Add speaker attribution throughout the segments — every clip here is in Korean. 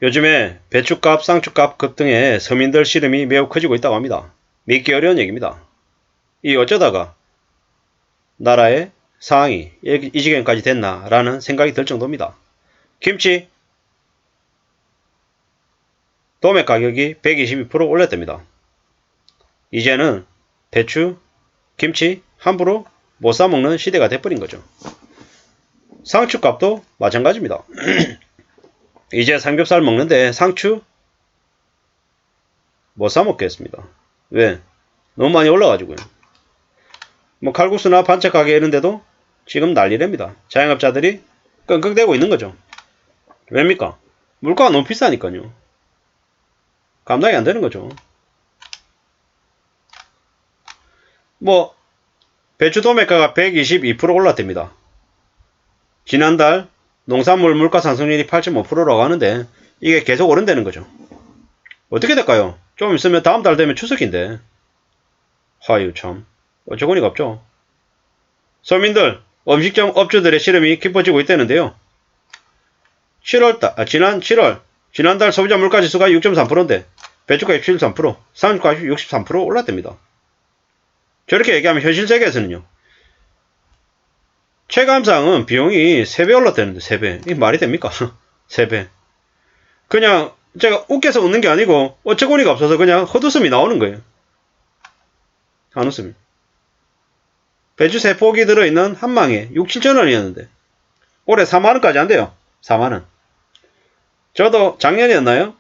Speaker 1: 요즘에 배추값, 쌍추값 급등에 서민들 시름이 매우 커지고 있다고 합니다. 믿기 어려운 얘기입니다. 이 어쩌다가 나라의 상황이 이 지경까지 됐나라는 생각이 들 정도입니다. 김치 도매 가격이 122% 올랐답니다. 이제는 배추, 김치 함부로 못 사먹는 시대가 돼버린 거죠. 상추값도 마찬가지입니다. 이제 삼겹살 먹는데 상추 못 사먹겠습니다. 왜? 너무 많이 올라가지고요. 뭐 칼국수나 반찬 가게 이런데도 지금 난리랍니다. 자영업자들이 끙끙대고 있는 거죠. 왜입니까? 물가가 너무 비싸니까요. 감당이 안 되는 거죠. 뭐 배추 도매가가 122% 올랐답니다. 지난달 농산물 물가 상승률이 8.5%라고 하는데 이게 계속 오른다는 거죠. 어떻게 될까요? 좀 있으면 다음 달 되면 추석인데. 하유 참 어처구니가 없죠. 서민들 음식점 업주들의 시름이 깊어지고 있다는데요. 지난달 소비자 물가지수가 6.3%인데 배추가 23%, 상주가 63% 올랐답니다. 저렇게 얘기하면 현실 세계에서는요. 체감상은 비용이 3배 올랐다는데 3배. 이게 말이 됩니까? 3배. 그냥 제가 웃겨서 웃는 게 아니고 어처구니가 없어서 그냥 헛웃음이 나오는 거예요. 한웃음이. 배추 3포기 들어있는 한 망에 6, 7천원이었는데 올해 4만원까지 한대요. 4만원. 저도 작년이었나요?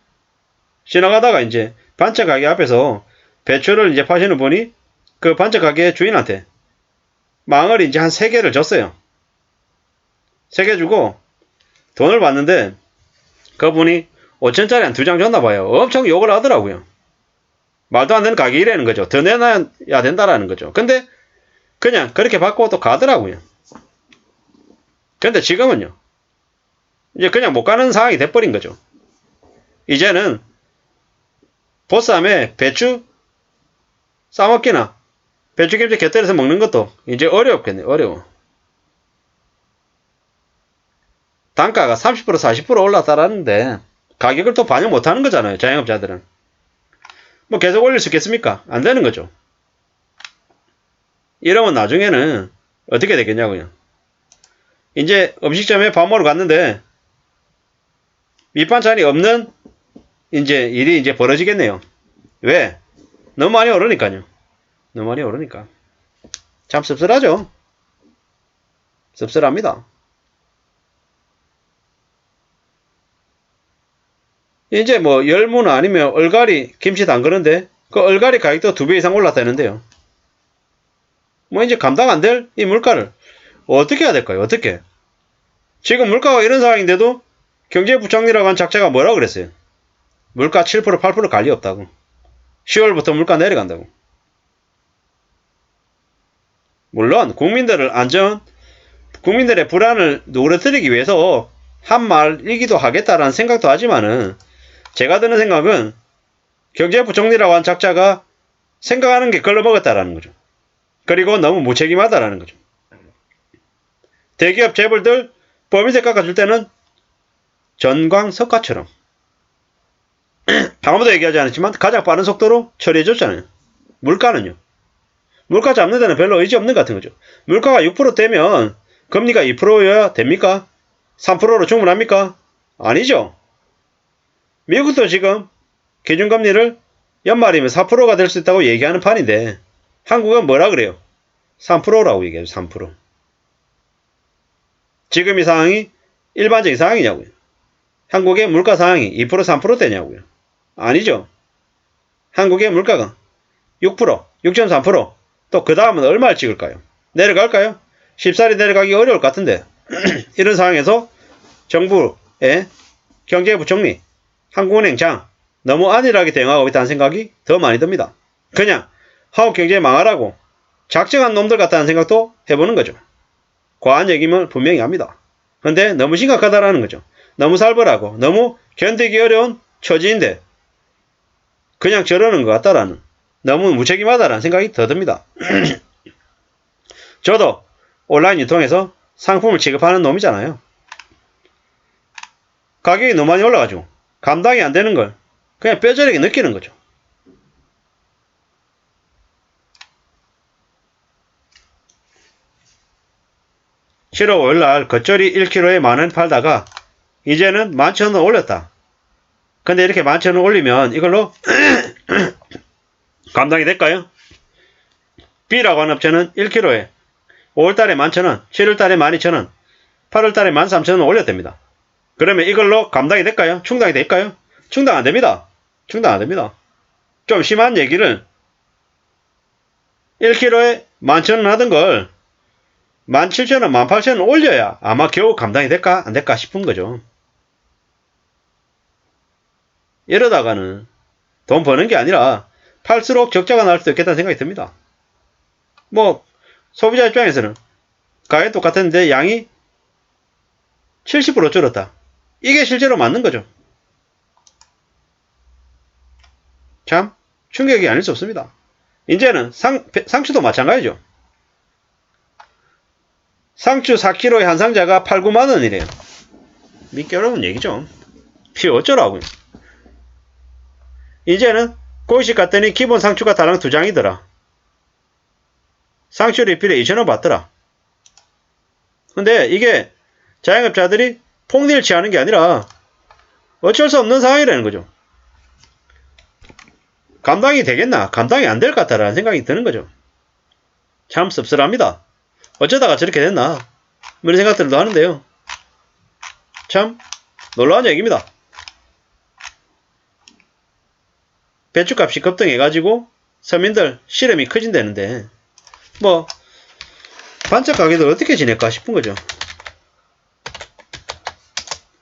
Speaker 1: 지나가다가 이제 반찬 가게 앞에서 배추를 이제 파시는 분이 그 반찬 가게 주인한테 망을 이제 한 3개를 줬어요. 3개 주고 돈을 받는데 그분이 5천짜리 한 2장 줬나봐요. 엄청 욕을 하더라고요. 말도 안 되는 가격이라는 거죠. 더 내놔야 된다라는 거죠. 근데 그냥 그렇게 받고 또 가더라고요. 근데 지금은요. 이제 그냥 못 가는 상황이 돼버린 거죠. 이제는 보쌈에 배추 싸먹기나 배추김치 곁들여서 먹는 것도 이제 어렵겠네. 어려워. 단가가 30% 40% 올랐다라는데 가격을 또 반영 못하는 거잖아요. 자영업자들은. 뭐 계속 올릴 수 있겠습니까? 안 되는 거죠. 이러면 나중에는 어떻게 되겠냐고요. 이제 음식점에 밥 먹으러 갔는데 밑반찬이 없는 이제 일이 이제 벌어지겠네요. 왜? 너무 많이 오르니까요. 너무 많이 오르니까. 참 씁쓸하죠. 씁쓸합니다. 이제 뭐 열무나 아니면 얼갈이 김치 담그는데 그 얼갈이 가격도 2배 이상 올랐다는데요. 뭐 이제 감당 안 될 이 물가를 어떻게 해야 될까요? 어떻게? 지금 물가가 이런 상황인데도 경제부총리라고 한 작자가 뭐라고 그랬어요? 물가 7% 8% 관리 없다고. 10월부터 물가 내려간다고. 물론 국민들의 불안을 누그러뜨리기 위해서 한 말이기도 하겠다라는 생각도 하지만은 제가 드는 생각은 경제부총리라고 한 작자가 생각하는 게 걸러먹었다라는 거죠. 그리고 너무 무책임하다라는 거죠. 대기업 재벌들 법인세 깎아줄 때는 전광석가처럼 아무도 얘기하지 않았지만 가장 빠른 속도로 처리해줬잖아요. 물가는요. 물가 잡는 데는 별로 의지 없는 것 같은 거죠. 물가가 6% 되면 금리가 2%여야 됩니까? 3%로 충분합니까? 아니죠. 미국도 지금 기준금리를 연말이면 4%가 될 수 있다고 얘기하는 판인데 한국은 뭐라 그래요? 3%라고 얘기해요. 3%. 지금 이 상황이 일반적인 상황이냐고요. 한국의 물가 상황이 2% 3%대냐고요. 아니죠. 한국의 물가가 6%, 6.3%, 또 그 다음은 얼마를 찍을까요? 내려갈까요? 쉽사리 내려가기 어려울 것 같은데 이런 상황에서 정부의 경제부총리, 한국은행장 너무 안일하게 대응하고 있다는 생각이 더 많이 듭니다. 그냥 한국 경제 망하라고 작정한 놈들 같다는 생각도 해보는 거죠. 과한 얘기면 분명히 합니다. 근데 너무 심각하다라는 거죠. 너무 살벌하고 너무 견디기 어려운 처지인데 그냥 저러는 것 같다라는, 너무 무책임하다라는 생각이 더 듭니다. 저도 온라인 유통에서 상품을 취급하는 놈이잖아요. 가격이 너무 많이 올라가지고 감당이 안 되는 걸 그냥 뼈저리게 느끼는 거죠. (7월 5일날) 겉절이 1kg에 10,000원 팔다가 이제는 11,000원 올렸다. 근데 이렇게 11,000원 올리면 이걸로 감당이 될까요? B라고 하는 업체는 1kg에 5월달에 11,000원, 7월달에 12,000원, 8월달에 13,000원 올렸답니다. 그러면 이걸로 감당이 될까요? 충당이 될까요? 충당 안 됩니다. 충당 안 됩니다. 좀 심한 얘기를 1kg에 11,000원 하던 걸 17,000원, 18,000원 올려야 아마 겨우 감당이 될까 안 될까 싶은 거죠. 이러다가는 돈 버는 게 아니라 팔수록 적자가 날 수도 있겠다는 생각이 듭니다. 뭐 소비자 입장에서는 가격이 똑같았는데 양이 70% 줄었다. 이게 실제로 맞는 거죠. 참 충격이 아닐 수 없습니다. 이제는 상추도 마찬가지죠. 상추 4kg의 한 상자가 8, 9만원이래요. 믿기 어려운 얘기죠. 피 어쩌라고요. 이제는 고깃집 갔더니 기본 상추가 다랑 2장이더라. 상추 리필에 2,000원 받더라. 근데 이게 자영업자들이 폭리를 취하는 게 아니라 어쩔 수 없는 상황이라는 거죠. 감당이 되겠나? 감당이 안 될 것 같다라는 생각이 드는 거죠. 참 씁쓸합니다. 어쩌다가 저렇게 됐나? 이런 생각들도 하는데요. 참 놀라운 얘기입니다. 배추값이 급등해가지고 서민들 시름이 커진다는데 뭐 반찬 가게들 어떻게 지낼까 싶은 거죠.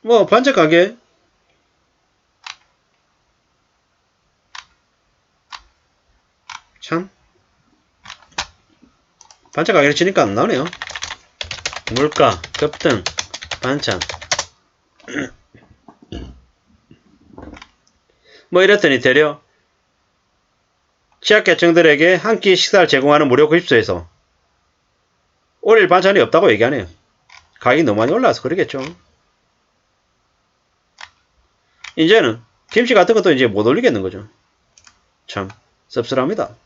Speaker 1: 뭐 반찬 가게 참 반찬 가게를 치니까 안 나오네요. 물가 급등 반찬 뭐 이랬더니 되려 취약계층들에게 한 끼 식사를 제공하는 무료 급식소에서 올릴 반찬이 없다고 얘기하네요. 가격이 너무 많이 올라와서 그러겠죠. 이제는 김치 같은 것도 이제 못 올리겠는 거죠. 참 씁쓸합니다.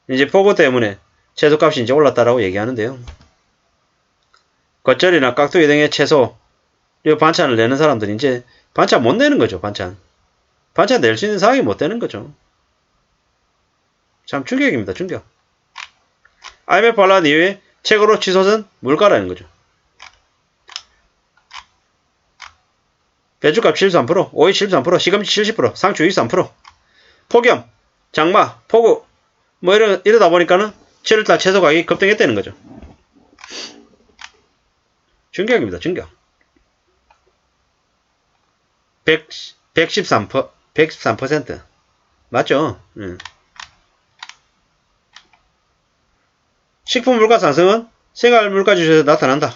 Speaker 1: 이제 폭우 때문에 채소값이 이제 올랐다라고 얘기하는데요. 겉절이나 깍두기 등의 채소 그리고 반찬을 내는 사람들이 이제 반찬 못 내는 거죠. 반찬 낼 수 있는 상황이 못 되는 거죠. 참 충격입니다. 충격. IMF 반란 이후에 최고로 치솟은 물가라는 거죠. 배추값 73%, 오이 73%, 시금치 70%, 상추 23%, 폭염, 장마, 폭우 뭐 이러다 보니까는 7월달 채소 가격이 급등했다는 거죠. 충격입니다. 충격. 113%. 맞죠? 식품 물가 상승은 생활 물가 지수에서 나타난다.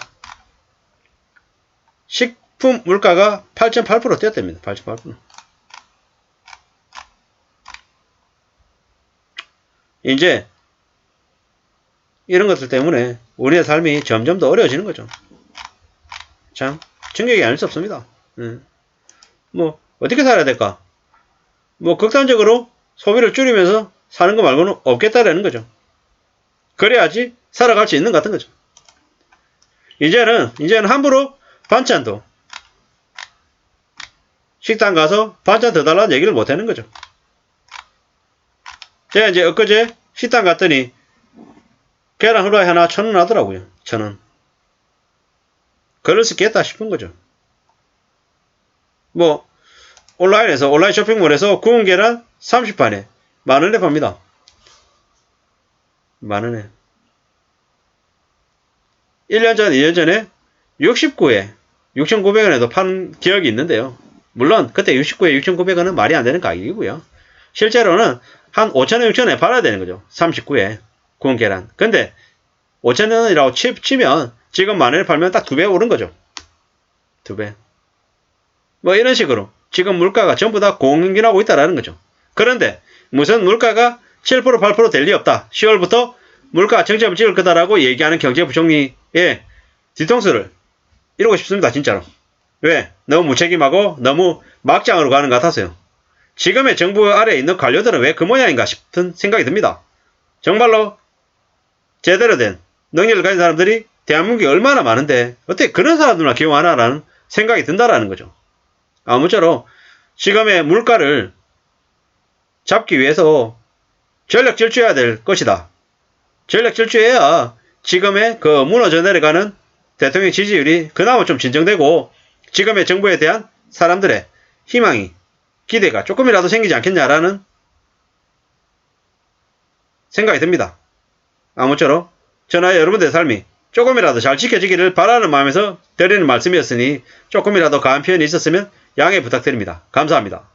Speaker 1: 식품 물가가 8.8% 뛰었답니다. 8.8%. 이제 이런 것들 때문에 우리의 삶이 점점 더 어려워지는 거죠. 참 충격이 아닐 수 없습니다. 뭐 어떻게 살아야 될까? 뭐 극단적으로 소비를 줄이면서 사는 거 말고는 없겠다라는 거죠. 그래야지 살아갈 수 있는 것 같은 거죠. 이제는 함부로 반찬도 식당 가서 반찬 더 달라는 얘기를 못 하는 거죠. 제가 이제 엊그제 식당 갔더니 계란 후라이 하나 1,000원 하더라고요. 1,000원. 그럴 수 있겠다 싶은 거죠. 뭐 온라인 쇼핑몰에서 구운 계란 30판에 만원에 팝니다. 만원에. 1년 전, 2년 전에 69에 6,900원에도 판 기억이 있는데요. 물론 그때 69에 6,900원은 말이 안 되는 가격이고요. 실제로는 한 5,000원, 6,000원에 팔아야 되는 거죠. 39에 구운 계란. 근데 5,000원이라고 치면 지금 만원에 팔면 딱 2배 오른 거죠. 2배. 뭐 이런 식으로 지금 물가가 전부 다 공행진하고 있다라는 거죠. 그런데 무슨 물가가 7% 8% 될 리 없다. 10월부터 물가 정점을 찍을 거다라고 얘기하는 경제부총리의 뒤통수를 이루고 싶습니다. 진짜로. 왜? 너무 무책임하고 너무 막장으로 가는 것 같아서요. 지금의 정부 아래에 있는 관료들은 왜 그 모양인가 싶은 생각이 듭니다. 정말로 제대로 된 능력을 가진 사람들이 대한민국에 얼마나 많은데 어떻게 그런 사람들만 기용하나라는 생각이 든다라는 거죠. 아무쪼록 지금의 물가를 잡기 위해서 전력 질주해야 될 것이다. 전력 질주해야 지금의 그 무너져 내려가는 대통령 지지율이 그나마 좀 진정되고 지금의 정부에 대한 사람들의 희망이 기대가 조금이라도 생기지 않겠냐라는 생각이 듭니다. 아무쪼록 저나 여러분들의 삶이 조금이라도 잘 지켜지기를 바라는 마음에서 드리는 말씀이었으니 조금이라도 과한 표현이 있었으면 양해 부탁드립니다. 감사합니다.